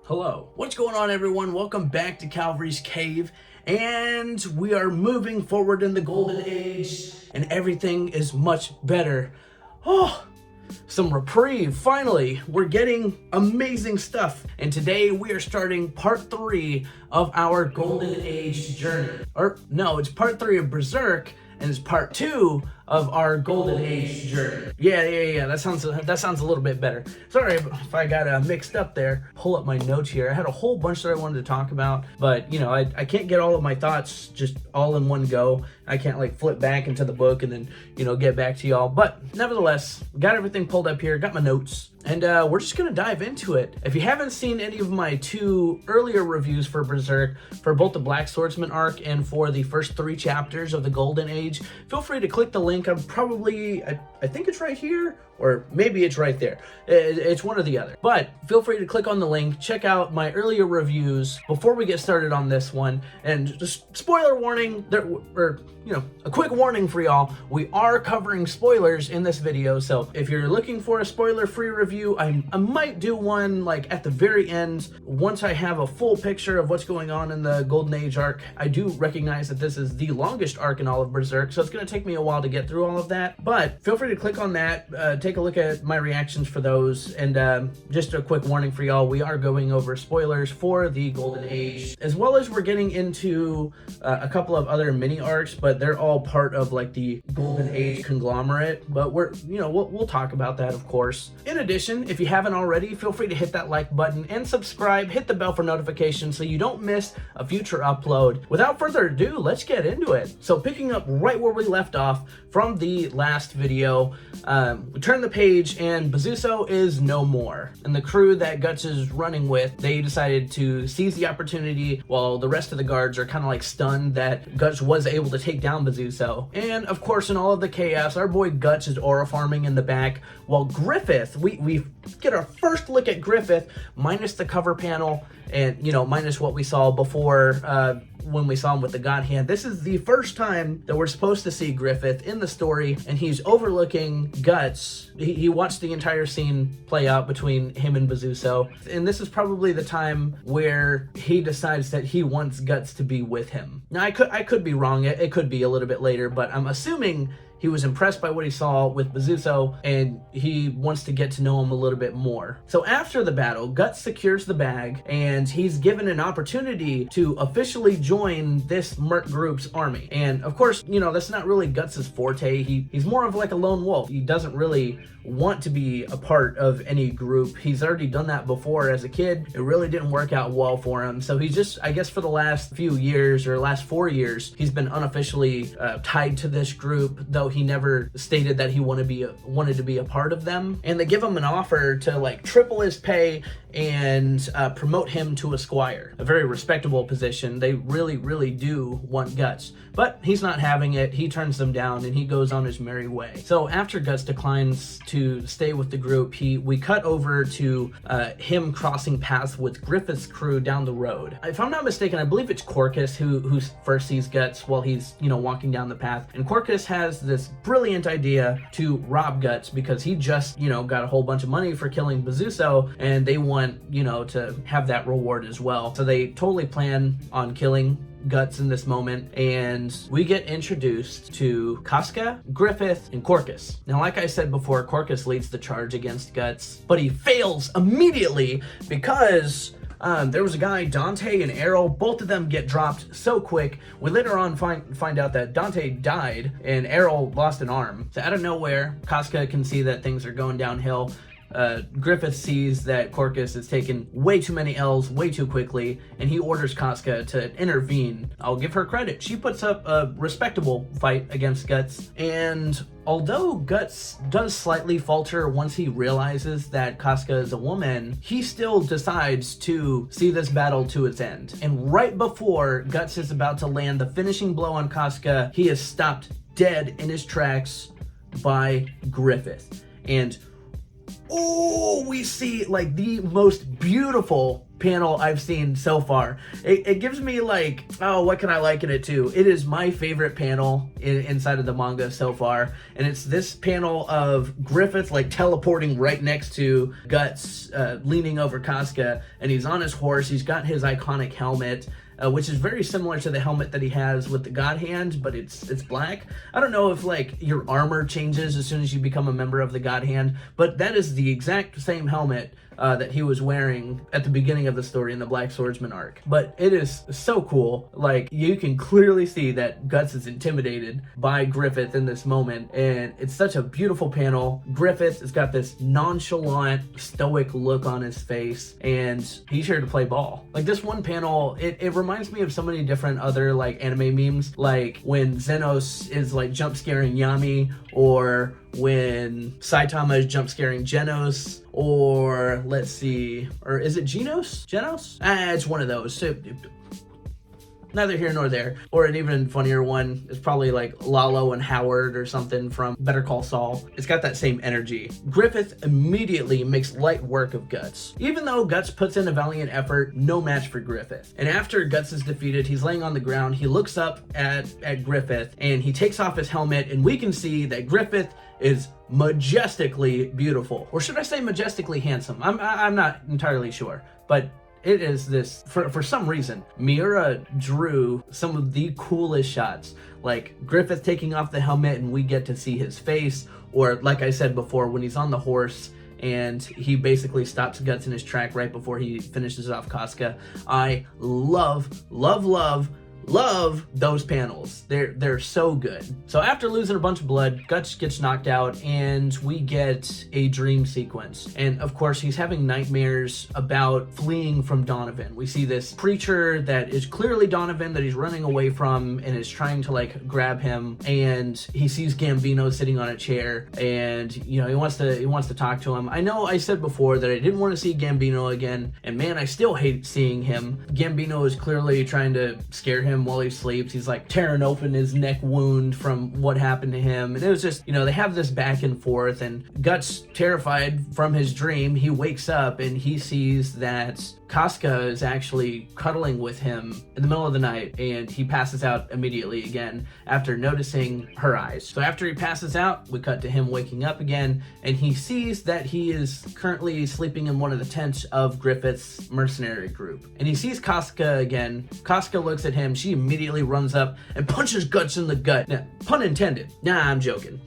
Hello. What's going on, everyone? Welcome back to Calvary's Cave, and we are moving forward in the Golden Age, and everything is much better. Oh, some reprieve. Finally, we're getting amazing stuff, and today we are starting part 3 of our Golden Age journey. Or no, it's part 3 of Berserk, and it's part 2 of our Golden Age journey. Yeah. That sounds a little bit better. Sorry if I got mixed up there. Pull up my notes here. I had a whole bunch that I wanted to talk about, but you know, I can't get all of my thoughts just all in one go. I can't like flip back into the book and then, you know, get back to y'all. But nevertheless, got everything pulled up here, got my notes, and we're just gonna dive into it. If you haven't seen any of my 2 earlier reviews for Berserk, for both the Black Swordsman arc and for the first 3 chapters of the Golden Age, feel free to click the link. I'm probably, I think it's right here, or maybe it's right there. It's one or the other. But feel free to click on the link, check out my earlier reviews before we get started on this one. And just spoiler warning, or you know, a quick warning for y'all, we are covering spoilers in this video. So if you're looking for a spoiler-free review, I might do one like at the very end once I have a full picture of what's going on in the Golden Age arc. I do recognize that this is the longest arc in all of Berserk, so it's going to take me a while to get through all of that. But feel free to click on that, take a look at my reactions for those, and just a quick warning for y'all, we are going over spoilers for the Golden Age, as well as we're getting into a couple of other mini arcs, but they're all part of like the Golden Age conglomerate. But we'll talk about that, of course. In addition, if you haven't already, feel free to hit that like button and subscribe, hit the bell for notifications so you don't miss a future upload. Without further ado, let's get into it. So picking up right where we left off from the last video, we turn the page and Bazuso is no more. And the crew that Guts is running with, they decided to seize the opportunity while the rest of the guards are kind of like stunned that Guts was able to take down Bazuso. And of course, in all of the chaos, our boy Guts is aura farming in the back, while Griffith, we get our first look at Griffith, minus the cover panel and, you know, minus what we saw before when we saw him with the God Hand. This is the first time that we're supposed to see Griffith in the story, and he's overlooking Guts. He watched the entire scene play out between him and Bazuso, and this is probably the time where he decides that he wants Guts to be with him. Now, I could be wrong. It could be a little bit later, but I'm assuming he was impressed by what he saw with Bazuso, and he wants to get to know him a little bit more. So after the battle, Guts secures the bag, and he's given an opportunity to officially join this merc group's army. And of course, you know, that's not really Guts' forte. He's more of like a lone wolf. He doesn't really want to be a part of any group. He's already done that before as a kid. It really didn't work out well for him. So he's just, I guess for the last few years, or last 4 years, he's been unofficially tied to this group, though he never stated that he wanted to be a part of them. And they give him an offer to like triple his pay and promote him to a squire, a very respectable position. They really do want Guts, but he's not having it. He turns them down and he goes on his merry way. So after Guts declines to stay with the group, we cut over to him crossing paths with Griffith's crew down the road. If I'm not mistaken, I believe it's Corcus who first sees Guts while he's, you know, walking down the path. And Corcus has this brilliant idea to rob Guts because he just, you know, got a whole bunch of money for killing Bazuso, and they want, you know, to have that reward as well. So they totally plan on killing Guts in this moment, and we get introduced to Casca, Griffith, and Corcus. Now, like I said before, Corcus leads the charge against Guts, but he fails immediately because there was a guy, Dante and Errol, both of them get dropped so quick. We later on find out that Dante died and Errol lost an arm. So out of nowhere, Casca can see that things are going downhill. Griffith sees that Corcus is taking way too many L's way too quickly, and he orders Casca to intervene. I'll give her credit. She puts up a respectable fight against Guts, and although Guts does slightly falter once he realizes that Casca is a woman, he still decides to see this battle to its end. And right before Guts is about to land the finishing blow on Casca, he is stopped dead in his tracks by Griffith. And Oh, we see like the most beautiful panel I've seen so far. It gives me like, oh, what can I liken it to? It is my favorite panel inside of the manga so far, and it's this panel of Griffith like teleporting right next to Guts, leaning over Casca, and he's on his horse. He's got his iconic helmet, which is very similar to the helmet that he has with the God Hand, but it's black. I don't know if like your armor changes as soon as you become a member of the God Hand, but that is the exact same helmet that he was wearing at the beginning of the story in the Black Swordsman arc. But it is so cool. Like, you can clearly see that Guts is intimidated by Griffith in this moment, and it's such a beautiful panel. Griffith has got this nonchalant, stoic look on his face, and he's here to play ball. Like, this one panel, it reminds me of so many different other like anime memes, like when Zenos is like jump scaring Yami, or when Saitama is jump scaring Genos, or let's see, or is it Genos? It's one of those. So, neither here nor there. Or an even funnier one is probably like Lalo and Howard or something from Better Call Saul. It's got that same energy. Griffith immediately makes light work of Guts. Even though Guts puts in a valiant effort, no match for Griffith. And after Guts is defeated, he's laying on the ground. He looks up at Griffith, and he takes off his helmet, and we can see that Griffith is majestically beautiful. Or should I say majestically handsome? I'm not entirely sure, but it is this, for some reason, Miura drew some of the coolest shots. Like Griffith taking off the helmet and we get to see his face, or like I said before, when he's on the horse and he basically stops Guts in his track right before he finishes off Casca. I love those panels. They're so good. So after losing a bunch of blood, Guts gets knocked out, and we get a dream sequence. And of course, he's having nightmares about fleeing from Donovan. We see this creature that is clearly Donovan that he's running away from and is trying to like grab him. And he sees Gambino sitting on a chair, and you know, he wants to talk to him. I know I said before that I didn't want to see Gambino again, and man, I still hate seeing him. Gambino is clearly trying to scare him while he sleeps. He's like tearing open his neck wound from what happened to him, and it was just, you know, they have this back and forth, and Guts, terrified from his dream, he wakes up and he sees that Casca is actually cuddling with him in the middle of the night, and he passes out immediately again after noticing her eyes. So after he passes out, we cut to him waking up again, and he sees that he is currently sleeping in one of the tents of Griffith's mercenary group. And he sees Casca again. Casca looks at him. She immediately runs up and punches Guts in the gut. Now, pun intended. Nah, I'm joking.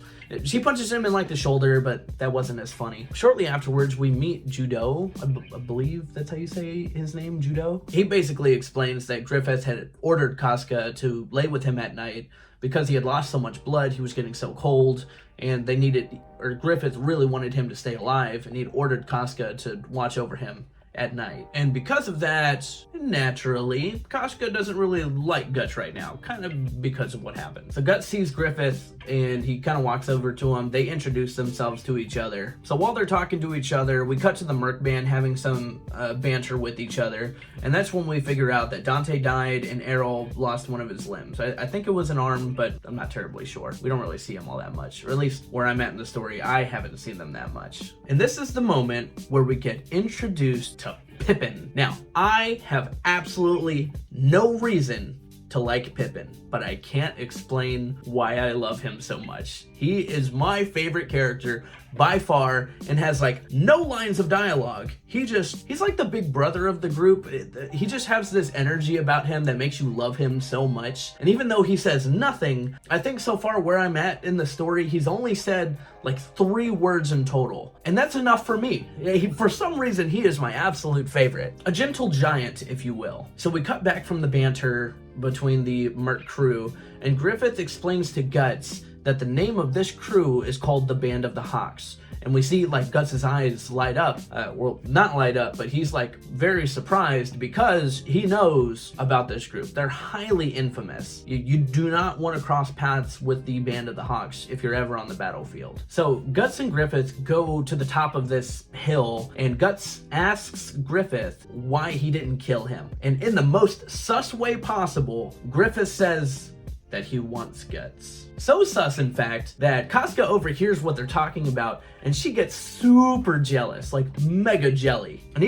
She punches him in like the shoulder, but that wasn't as funny. Shortly afterwards, we meet Judo. I believe that's how you say his name, Judo. He basically explains that Griffith had ordered Casca to lay with him at night because he had lost so much blood, he was getting so cold, and Griffith really wanted him to stay alive, and he'd ordered Casca to watch over him at night. And because of that, naturally, Casca doesn't really like Guts right now, kind of because of what happened. So Guts sees Griffith and he kind of walks over to him. They introduce themselves to each other. So while they're talking to each other, we cut to the Merc Band having some banter with each other, and that's when we figure out that Dante died and Errol lost one of his limbs. I think it was an arm, but I'm not terribly sure. We don't really see him all that much, or at least where I'm at in the story, I haven't seen them that much. And this is the moment where we get introduced to Pippin. Now, I have absolutely no reason to like Pippin, but I can't explain why I love him so much. He is my favorite character by far and has like no lines of dialogue. He's like the big brother of the group. He just has this energy about him that makes you love him so much. And even though he says nothing, I think so far where I'm at in the story, he's only said like 3 words in total. And that's enough for me. For some reason, he is my absolute favorite. A gentle giant, if you will. So we cut back from the banter between the Merc crew, and Griffith explains to Guts that the name of this crew is called the Band of the Hawks. And we see like Guts' eyes light up. Well, not light up, but he's like very surprised because he knows about this group. They're highly infamous. You do not want to cross paths with the Band of the Hawks if you're ever on the battlefield. So Guts and Griffith go to the top of this hill, and Guts asks Griffith why he didn't kill him. And in the most sus way possible, Griffith says, that he wants Guts. So sus, in fact, that Casca overhears what they're talking about, and she gets super jealous, like mega jelly. And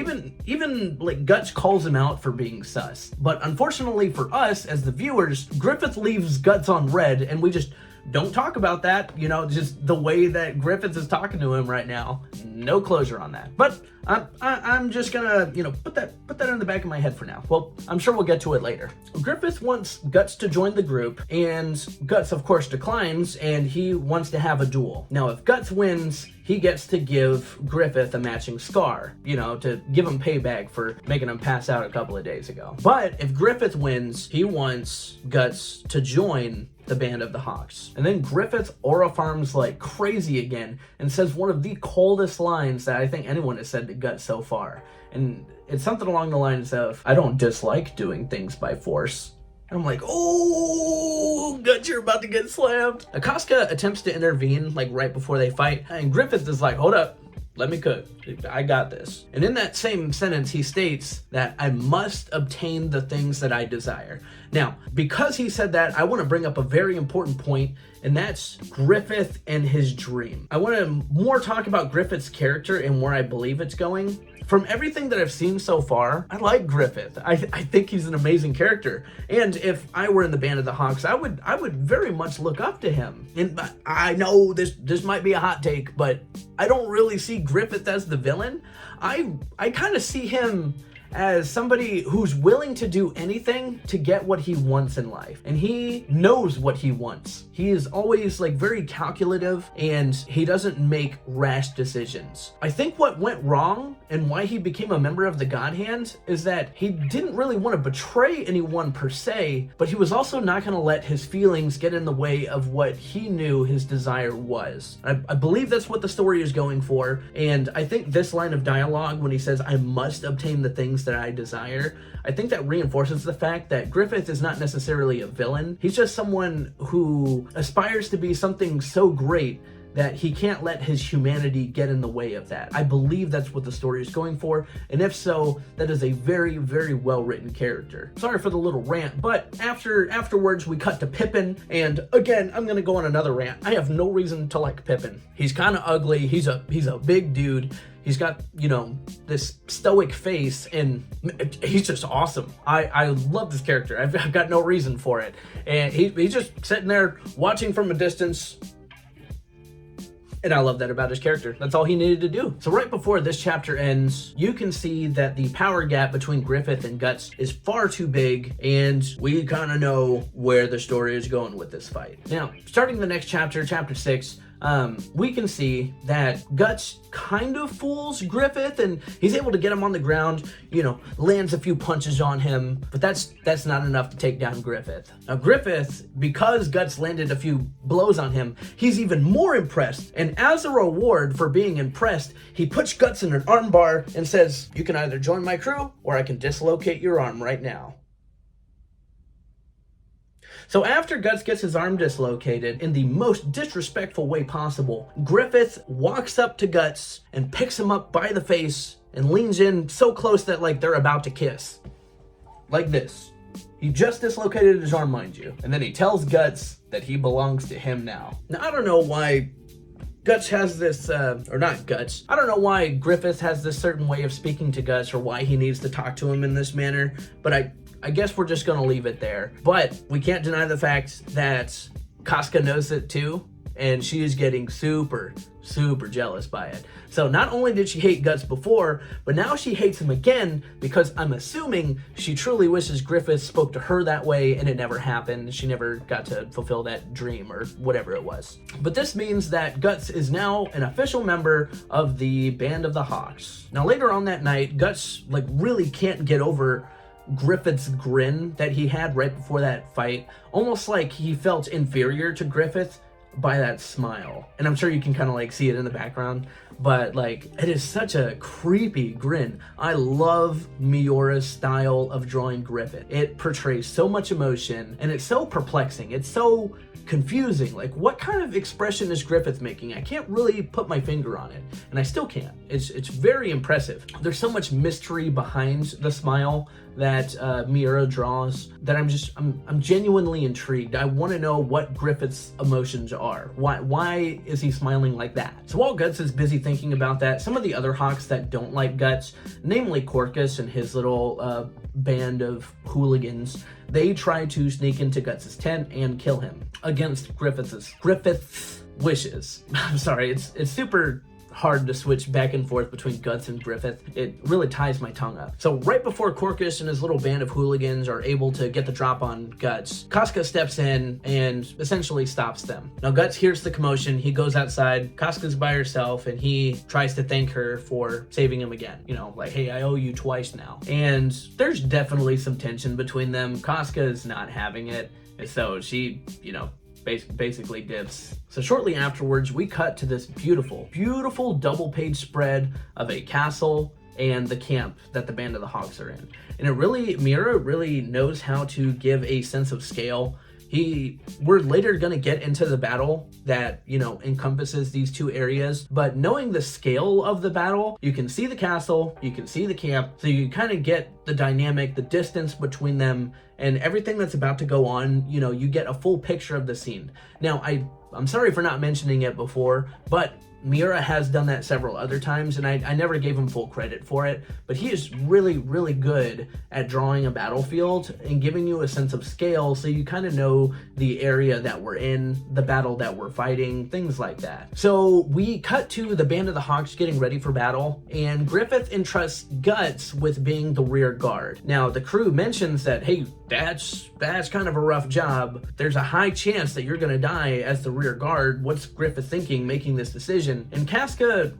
even like Guts calls him out for being sus. But unfortunately for us, as the viewers, Griffith leaves Guts on red, and we just don't talk about that, you know, just the way that Griffith is talking to him right now. No closure on that. But I'm just gonna, you know, put that in the back of my head for now. Well, I'm sure we'll get to it later. Griffith wants Guts to join the group, and Guts, of course, declines, and he wants to have a duel. Now, if Guts wins, he gets to give Griffith a matching scar, you know, to give him payback for making him pass out a couple of days ago. But if Griffith wins, he wants Guts to join the Band of the Hawks. And then Griffith aura farms like crazy again and says one of the coldest lines that I think anyone has said to Guts so far. And it's something along the lines of, "I don't dislike doing things by force." And I'm like, oh, Guts, you're about to get slammed. Casca attempts to intervene like right before they fight, and Griffith is like, hold up, let me cook. I got this. And in that same sentence, he states that I must obtain the things that I desire. Now, because he said that, I want to bring up a very important point, and that's Griffith and his dream. I want to more talk about Griffith's character and where I believe it's going. From everything that I've seen so far, I like Griffith. I think he's an amazing character. And if I were in the Band of the Hawks, I would very much look up to him. And I know this might be a hot take, but I don't really see Griffith as the villain. I kind of see him as somebody who's willing to do anything to get what he wants in life. And he knows what he wants. He is always like very calculative, and he doesn't make rash decisions. I think what went wrong and why he became a member of the God Hand is that he didn't really want to betray anyone per se, but he was also not going to let his feelings get in the way of what he knew his desire was. I believe that's what the story is going for, and I think this line of dialogue when he says, "I must obtain the things that I desire," I think that reinforces the fact that Griffith is not necessarily a villain. He's just someone who aspires to be something so great that he can't let his humanity get in the way of that. I believe that's what the story is going for, and if so, that is a very, very well-written character. Sorry for the little rant, but afterwards we cut to Pippin, and again, I'm gonna go on another rant. I have no reason to like Pippin. He's kind of ugly, he's a big dude, he's got, you know, this stoic face, and he's just awesome. I love this character. I've got no reason for it, and he's just sitting there watching from a distance. And I love that about his character. That's all he needed to do. So right before this chapter ends, you can see that the power gap between Griffith and Guts is far too big, and we kind of know where the story is going with this fight. Now, starting the next chapter, chapter 6, we can see that Guts kind of fools Griffith, and he's able to get him on the ground, you know, lands a few punches on him, but that's not enough to take down Griffith. Now Griffith, because Guts landed a few blows on him, he's even more impressed, and as a reward for being impressed, he puts Guts in an armbar and says, "You can either join my crew, or I can dislocate your arm right now." So after Guts gets his arm dislocated in the most disrespectful way possible, Griffith walks up to Guts and picks him up by the face and leans in so close that like they're about to kiss. Like this. He just dislocated his arm, mind you. And then he tells Guts that he belongs to him now. Now, I don't know why Guts has this, or not Guts, I don't know why Griffith has this certain way of speaking to Guts or why he needs to talk to him in this manner, but I guess we're just gonna leave it there. But we can't deny the fact that Casca knows it too, and she is getting super, super jealous by it. So not only did she hate Guts before, but now she hates him again because I'm assuming she truly wishes Griffith spoke to her that way and it never happened. She never got to fulfill that dream or whatever it was. But this means that Guts is now an official member of the Band of the Hawks. Now later on that night, Guts like really can't get over Griffith's grin that he had right before that fight, almost like he felt inferior to Griffith by that smile. And I'm sure you can kind of like see it in the background, but like it is such a creepy grin. I love Miura's style of drawing Griffith. It portrays so much emotion and it's so perplexing. It's so confusing. Like, what kind of expression is Griffith making? I can't really put my finger on it, and I still can't. It's very impressive. There's so much mystery behind the smile that Miura draws that I'm genuinely intrigued. I want to know what Griffith's emotions are. Why is he smiling like that? So while Guts is busy thinking about that, some of the other Hawks that don't like Guts, namely Corcus and his little band of hooligans, they try to sneak into Guts' tent and kill him against Griffith's wishes. I'm sorry, it's super hard to switch back and forth between Guts and Griffith. It really ties my tongue up. So right before Corcus and his little band of hooligans are able to get the drop on Guts, Casca steps in and essentially stops them. Now Guts hears the commotion, he goes outside, Casca's by herself, and he tries to thank her for saving him again. You know, like, hey, I owe you twice now. And there's definitely some tension between them. Casca is not having it, and so she, you know, basically dips. So shortly afterwards, we cut to this beautiful double page spread of a castle and the camp that the Band of the Hawks are in. And Miura really knows how to give a sense of scale. We're later going to get into the battle that, you know, encompasses these two areas, but knowing the scale of the battle, you can see the castle, you can see the camp, so you kind of get the dynamic, the distance between them, and everything that's about to go on. You know, you get a full picture of the scene. Now, I'm sorry for not mentioning it before, but Miura has done that several other times, and I never gave him full credit for it, but he is really good at drawing a battlefield and giving you a sense of scale, so you kind of know the area that we're in, the battle that we're fighting, things like that. So we cut to the Band of the Hawks getting ready for battle, and Griffith entrusts Guts with being the rear guard. Now the crew mentions that, hey, that's kind of a rough job. There's a high chance that you're gonna die as the rear guard. What's Griffith thinking making this decision? And Casca,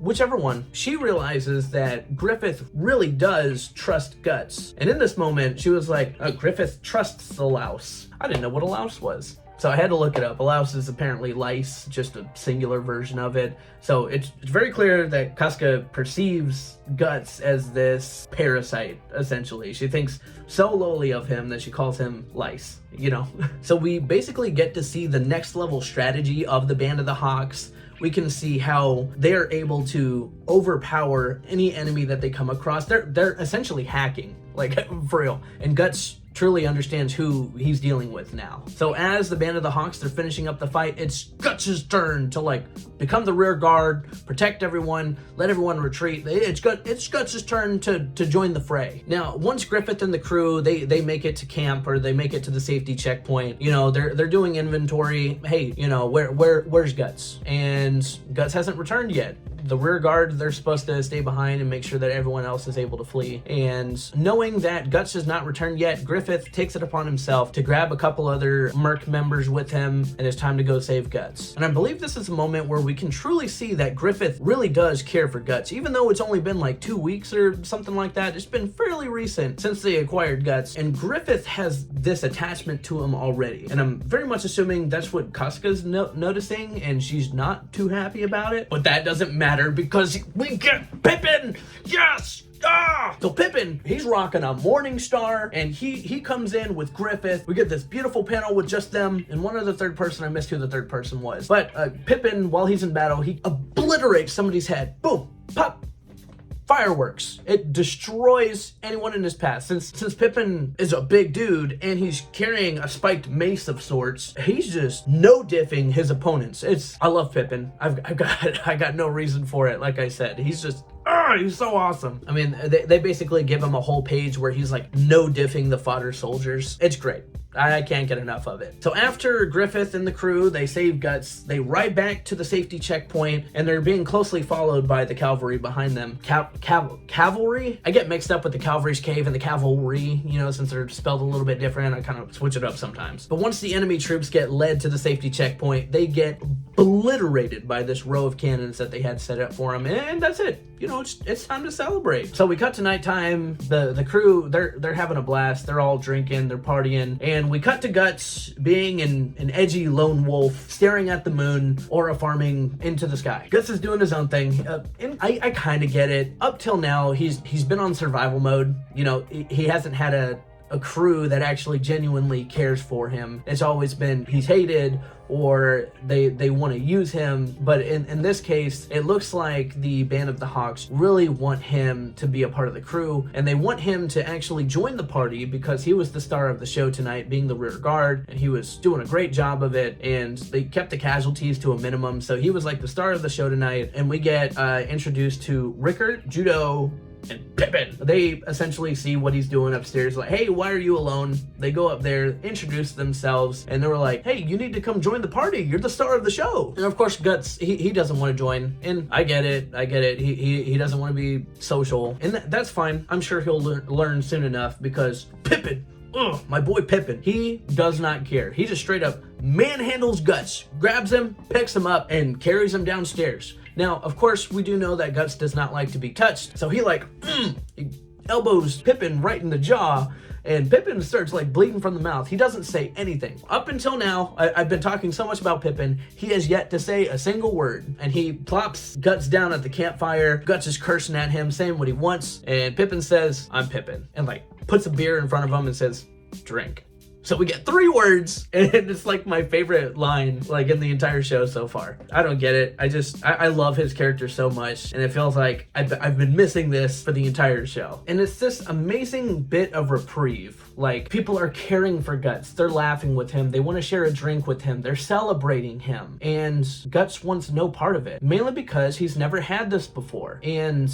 whichever one, she realizes that Griffith really does trust Guts. And in this moment, she was like, Griffith trusts the louse. I didn't know what a louse was, so I had to look it up. A louse is apparently lice, just a singular version of it. So it's very clear that Casca perceives Guts as this parasite, essentially. She thinks so lowly of him that she calls him lice, you know? So we basically get to see the next level strategy of the Band of the Hawks. We can see how they're able to overpower any enemy that they come across. They're essentially hacking, like, for real. And Guts truly understands who he's dealing with now. So as the Band of the Hawks, they're finishing up the fight, it's Guts' turn to like become the rear guard, protect everyone, let everyone retreat. It's Guts' turn to join the fray. Now, once Griffith and the crew, they make it to camp, or they make it to the safety checkpoint, you know, they're doing inventory. Hey, you know, where's Guts? And Guts hasn't returned yet. The rear guard, they're supposed to stay behind and make sure that everyone else is able to flee. And knowing that Guts has not returned yet, Griffith takes it upon himself to grab a couple other Merc members with him, and it's time to go save Guts. And I believe this is a moment where we can truly see that Griffith really does care for Guts, even though it's only been like 2 weeks or something like that. It's been fairly recent since they acquired Guts, and Griffith has this attachment to him already. And I'm very much assuming that's what Casca's noticing, and she's not too happy about it. But that doesn't matter, because we get Pippin! Yes! So Pippin, he's rocking a Morning Star, and he comes in with Griffith. We get this beautiful panel with just them and one other third person. I missed who the third person was. But Pippin, while he's in battle, he obliterates somebody's head. Boom! Pop! Fireworks. It destroys anyone in his path. Since Pippin is a big dude and he's carrying a spiked mace of sorts, he's just no diffing his opponents. I love Pippin. I got no reason for it. Like I said, he's just he's so awesome. I mean, they basically give him a whole page where he's like no diffing the fodder soldiers. It's great. I can't get enough of it. So after Griffith and the crew, they save Guts, they ride back to the safety checkpoint, and they're being closely followed by the cavalry behind them. Cavalry? I get mixed up with the Cavalry's Cave and the cavalry, you know, since they're spelled a little bit different. I kind of switch it up sometimes. But once the enemy troops get led to the safety checkpoint, they get obliterated by this row of cannons that they had set up for them, and that's it. You know, it's time to celebrate. So we cut to nighttime. The crew, they're having a blast. They're all drinking, they're partying, and and we cut to Guts being an edgy lone wolf staring at the moon, aura farming into the sky. Guts is doing his own thing, and I kind of get it. Up till now, he's been on survival mode. You know, he hasn't had a crew that actually genuinely cares for him. It's always been he's hated or they want to use him. But in this case, it looks like the Band of the Hawks really want him to be a part of the crew, and they want him to actually join the party because he was the star of the show tonight, being the rear guard, and he was doing a great job of it, and they kept the casualties to a minimum. So he was like the star of the show tonight, and we get introduced to Rickert, Judo, and Pippin. They essentially see what he's doing upstairs, like, hey, why are you alone? They go up there, introduce themselves, and they were like, hey, you need to come join the party. You're the star of the show. And of course, Guts, he doesn't want to join, and I get it. He doesn't want to be social, and that's fine. I'm sure he'll learn soon enough, because Pippin, my boy Pippin, he does not care. He just straight up manhandles Guts, grabs him, picks him up, and carries him downstairs. Now, of course, we do know that Guts does not like to be touched, so he he elbows Pippin right in the jaw, and Pippin starts like bleeding from the mouth. He doesn't say anything. Up until now, I've been talking so much about Pippin, he has yet to say a single word, and he plops Guts down at the campfire. Guts is cursing at him, saying what he wants, and Pippin says, I'm Pippin, and like puts a beer in front of him and says, drink. So we get 3 words, and it's like my favorite line like in the entire show so far. I don't get it. I love his character so much, and it feels like I've been missing this for the entire show. And it's this amazing bit of reprieve. Like, people are caring for Guts. They're laughing with him. They want to share a drink with him. They're celebrating him. And Guts wants no part of it, mainly because he's never had this before. And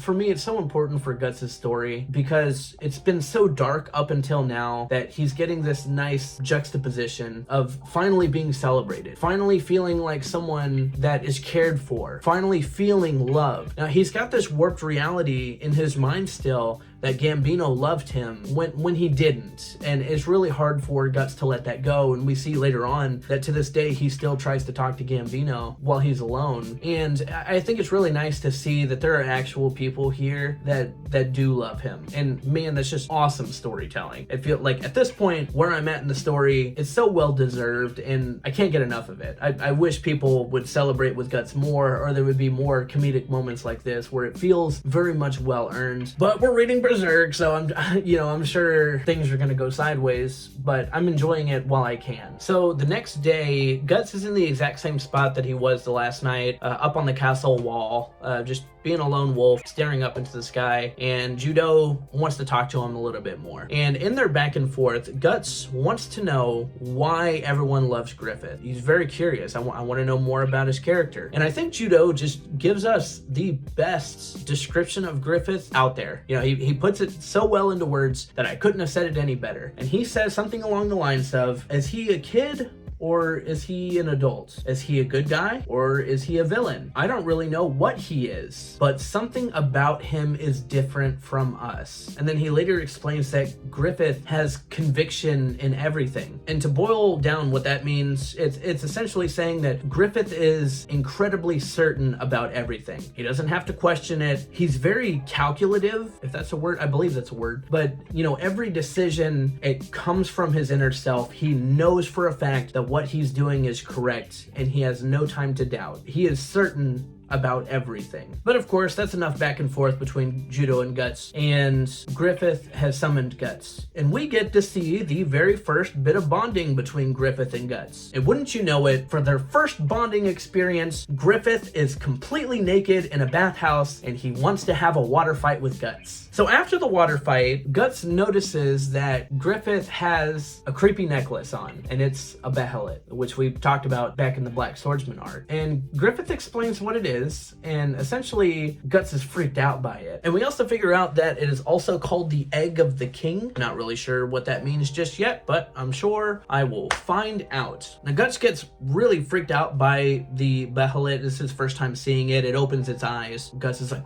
for me, it's so important for Guts' story, because it's been so dark up until now that he's getting this nice juxtaposition of finally being celebrated, finally feeling like someone that is cared for, finally feeling love. Now, he's got this warped reality in his mind still that Gambino loved him when he didn't, and it's really hard for Guts to let that go. And we see later on that to this day he still tries to talk to Gambino while he's alone. And I think it's really nice to see that there are actual people here that do love him, and man, that's just awesome storytelling. I feel like at this point where I'm at in the story, it's so well deserved, and I can't get enough of it. I wish people would celebrate with Guts more, or there would be more comedic moments like this where it feels very much well earned. But we're reading Berserk, so I'm sure things are gonna go sideways, but I'm enjoying it while I can. So the next day, Guts is in the exact same spot that he was the last night, up on the castle wall, just being a lone wolf, staring up into the sky, and Judo wants to talk to him a little bit more. And in their back and forth, Guts wants to know why everyone loves Griffith. He's very curious. I want to know more about his character. And I think Judo just gives us the best description of Griffith out there. You know, he puts it so well into words that I couldn't have said it any better. And he says something along the lines of, is he a kid? Or is he an adult? Is he a good guy? Or is he a villain? I don't really know what he is, but something about him is different from us. And then he later explains that Griffith has conviction in everything. And to boil down what that means, it's essentially saying that Griffith is incredibly certain about everything. He doesn't have to question it. He's very calculative, if that's a word. I believe that's a word. But, you know, every decision, it comes from his inner self. He knows for a fact that what he's doing is correct, and he has no time to doubt. He is certain about everything. But of course, that's enough back and forth between Judo and Guts, and Griffith has summoned Guts. And we get to see the very first bit of bonding between Griffith and Guts. And wouldn't you know it, for their first bonding experience, Griffith is completely naked in a bathhouse, and he wants to have a water fight with Guts. So after the water fight, Guts notices that Griffith has a creepy necklace on, and it's a behelit, which we talked about back in the Black Swordsman art. And Griffith explains what it is, and essentially Guts is freaked out by it. And we also figure out that it is also called the Egg of the King. Not really sure what that means just yet, but I'm sure I will find out. Now Guts gets really freaked out by the behelit. This is his first time seeing it. It opens its eyes. Guts is like,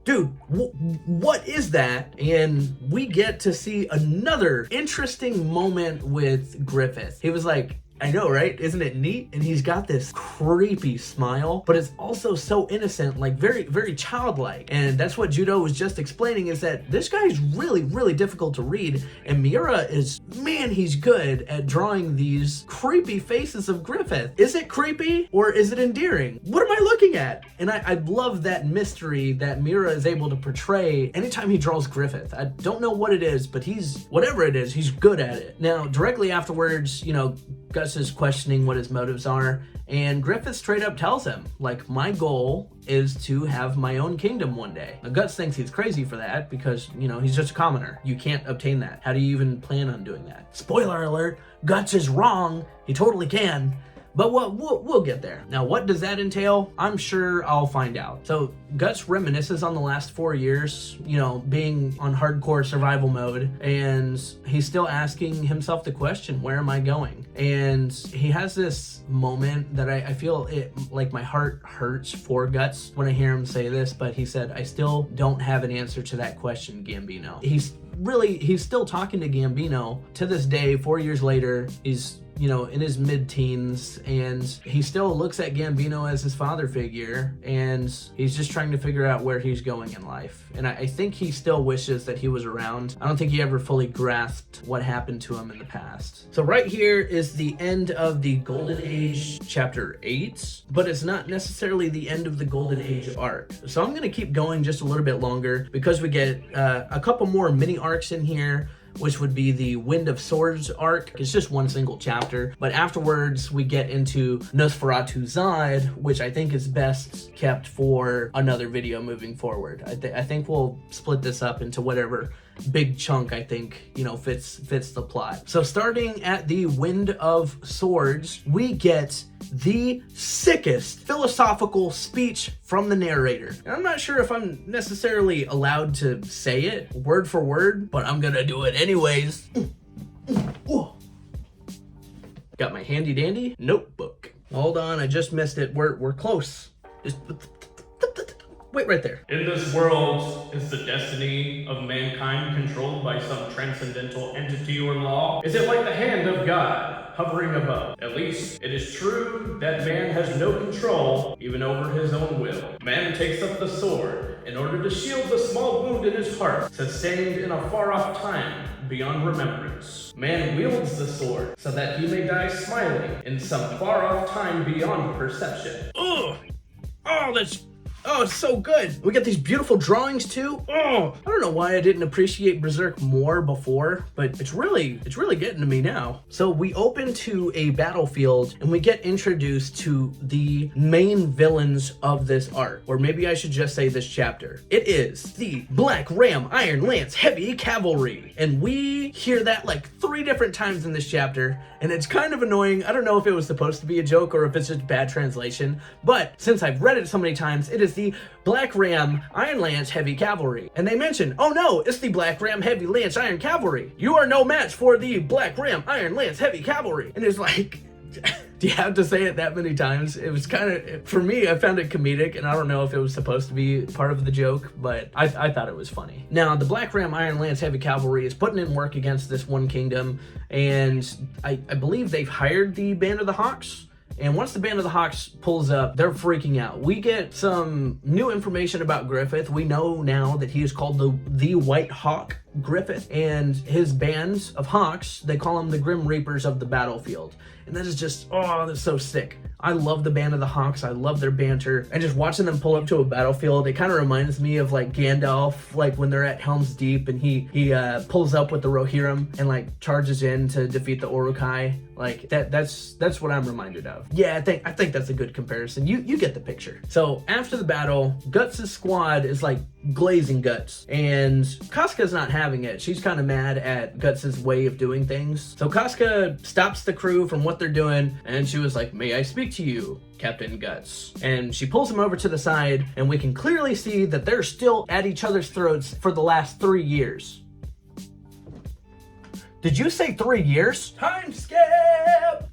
dude, what is that? And we get to see another interesting moment with Griffith. He was like, I know, right? Isn't it neat? And he's got this creepy smile, but it's also so innocent, like very, very childlike. And that's what Judo was just explaining, is that this guy is really, really difficult to read. And Miura is, man, he's good at drawing these creepy faces of Griffith. Is it creepy or is it endearing? What am I looking at? And I love that mystery that Miura is able to portray anytime he draws Griffith. I don't know what it is, but whatever it is, he's good at it. Now, directly afterwards, you know, Gus is questioning what his motives are, and Griffith straight up tells him, like, my goal is to have my own kingdom one day. Now, Guts thinks he's crazy for that because, you know, he's just a commoner. You can't obtain that. How do you even plan on doing that? Spoiler alert, Guts is wrong. He totally can. But we'll get there. Now, what does that entail? I'm sure I'll find out. So Guts reminisces on the last 4 years, you know, being on hardcore survival mode, and he's still asking himself the question, where am I going? And he has this moment that I feel it, like my heart hurts for Guts when I hear him say this, but he said, I still don't have an answer to that question, Gambino. He's still talking to Gambino to this day. 4 years later, he's, you know, in his mid-teens, and he still looks at Gambino as his father figure, and he's just trying to figure out where he's going in life. And I think he still wishes that he was around. I don't think he ever fully grasped what happened to him in the past. So right here is the end of the Golden Age chapter 8, but it's not necessarily the end of the Golden Age arc. So I'm gonna keep going just a little bit longer because we get a couple more mini arcs in here, which would be the Wind of Swords arc. It's just one single chapter, but afterwards we get into Nosferatu Zod, which I think is best kept for another video moving forward. I think we'll split this up into whatever big chunk I think, you know, fits the plot. So starting at the Wind of Swords, we get the sickest philosophical speech from the narrator. And I'm not sure if I'm necessarily allowed to say it word for word, but I'm gonna do it anyways. Got my handy dandy notebook. Hold on, I just missed it. We're close. Just wait right there. In this world, is the destiny of mankind controlled by some transcendental entity or law? Is it like the hand of God hovering above? At least it is true that man has no control even over his own will. Man takes up the sword in order to shield the small wound in his heart, sustained in a far-off time beyond remembrance. Man wields the sword so that he may die smiling in some far-off time beyond perception. Oh, it's so good. We got these beautiful drawings too. Oh, I don't know why I didn't appreciate Berserk more before, but it's really getting to me now. So we open to a battlefield and we get introduced to the main villains of this arc, or maybe I should just say this chapter. It is the Black Ram Iron Lance Heavy Cavalry. And we hear that like 3 different times in this chapter, and it's kind of annoying. I don't know if it was supposed to be a joke or if it's just bad translation, but since I've read it so many times, it is the Black Ram Iron Lance Heavy Cavalry. And they mention, oh no, it's the Black Ram Heavy Lance Iron Cavalry. You are no match for the Black Ram Iron Lance Heavy Cavalry. And it's like, do you have to say it that many times? It was kind of, for me, I found it comedic, and I don't know if it was supposed to be part of the joke, but I thought it was funny. Now, the Black Ram Iron Lance Heavy Cavalry is putting in work against this one kingdom, and I believe they've hired the Band of the Hawks. And once the Band of the Hawks pulls up, they're freaking out. We get some new information about Griffith. We know now that he is called the White Hawk Griffith, and his bands of hawks, they call them the Grim Reapers of the battlefield. And that is just, oh, that's so sick. I love the Band of the Hawks. I love their banter. And just watching them pull up to a battlefield, it kind of reminds me of like Gandalf, like when they're at Helm's Deep and he pulls up with the Rohirrim and like charges in to defeat the Uruk-hai. Like that's what I'm reminded of. Yeah, I think that's a good comparison. You get the picture. So after the battle, Guts' squad is like glazing Guts, and Casca's not having it. She's kind of mad at Guts' way of doing things. So Casca stops the crew from what they're doing, and she was like, may I speak to you, Captain Guts? And she pulls him over to the side, and we can clearly see that they're still at each other's throats for the last 3 years. Did you say 3 years? Time skip!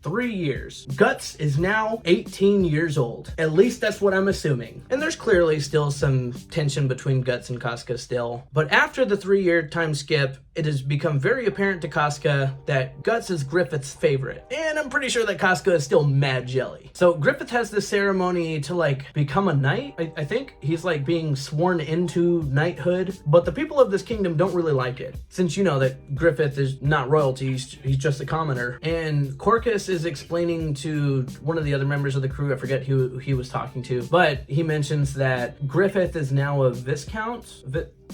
3 years. Guts is now 18 years old. At least that's what I'm assuming. And there's clearly still some tension between Guts and Casca still. But after the 3-year time skip, it has become very apparent to Casca that Guts is Griffith's favorite. And I'm pretty sure that Casca is still mad jelly. So Griffith has this ceremony to like become a knight, I think. He's like being sworn into knighthood. But the people of this kingdom don't really like it. Since you know that Griffith is not royalty, he's just a commoner. And Corcus is explaining to one of the other members of the crew, I forget who he was talking to, but he mentions that Griffith is now a viscount.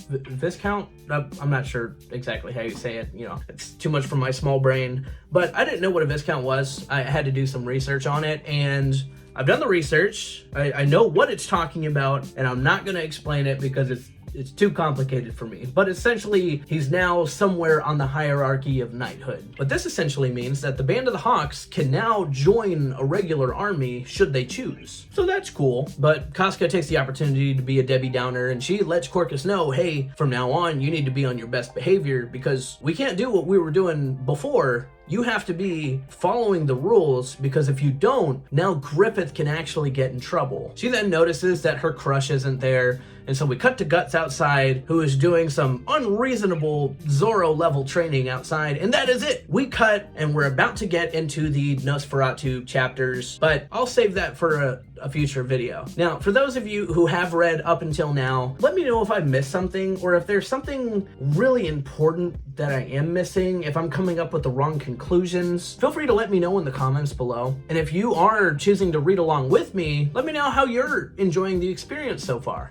Viscount? I'm not sure exactly how you say it, you know, it's too much for my small brain, but I didn't know what a viscount was. I had to do some research on it, and I've done the research. I know what it's talking about, and I'm not going to explain it because it's too complicated for me. But essentially, he's now somewhere on the hierarchy of knighthood. But this essentially means that the Band of the Hawks can now join a regular army should they choose. So that's cool. But Casca takes the opportunity to be a Debbie Downer, and she lets Corcus know, hey, from now on, you need to be on your best behavior because we can't do what we were doing before. You have to be following the rules because if you don't, now Griffith can actually get in trouble. She then notices that her crush isn't there, and so we cut to Guts outside, who is doing some unreasonable Zorro level training outside, and that is it. We cut, and we're about to get into the Nosferatu chapters, but I'll save that for a future video. Now, for those of you who have read up until now, let me know if I missed something or if there's something really important that I am missing, if I'm coming up with the wrong conclusions. Feel free to let me know in the comments below. And if you are choosing to read along with me, let me know how you're enjoying the experience so far.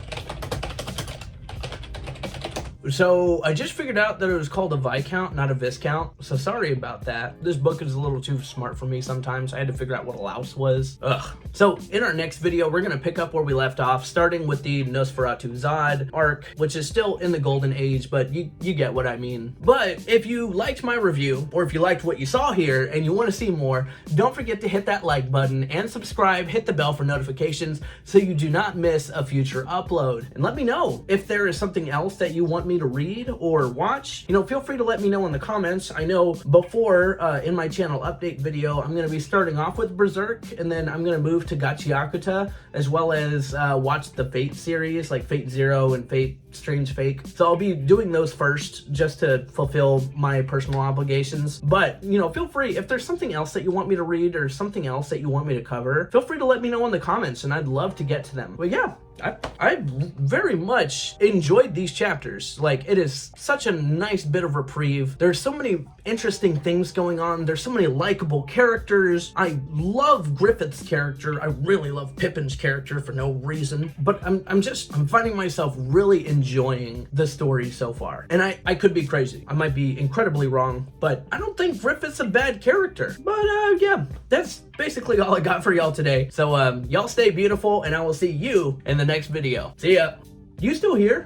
So I just figured out that it was called a Viscount, not a Viscount. So sorry about that. This book is a little too smart for me sometimes. I had to figure out what a louse was. Ugh. So in our next video, we're going to pick up where we left off, starting with the Nosferatu Zod arc, which is still in the Golden Age, but you get what I mean. But if you liked my review, or if you liked what you saw here and you want to see more, don't forget to hit that like button and subscribe, hit the bell for notifications so you do not miss a future upload. And let me know if there is something else that you want me to read or watch. You know, feel free to let me know in the comments. I know before in my channel update video, I'm going to be starting off with Berserk, and then I'm going to move to Gachiakuta, as well as watch the Fate series, like Fate Zero and Fate Strange Fake. So I'll be doing those first just to fulfill my personal obligations. But, you know, feel free, if there's something else that you want me to read or something else that you want me to cover, feel free to let me know in the comments, and I'd love to get to them. But yeah, I very much enjoyed these chapters. Like, it is such a nice bit of reprieve. There's so many interesting things going on. There's so many likable characters. I love Griffith's character. I really love Pippin's character for no reason. But I'm finding myself really enjoying the story so far. And I could be crazy. I might be incredibly wrong, but I don't think Griffith's a bad character. But yeah, that's basically all I got for y'all today. So y'all stay beautiful, and I will see you in the next video. See ya. You still here?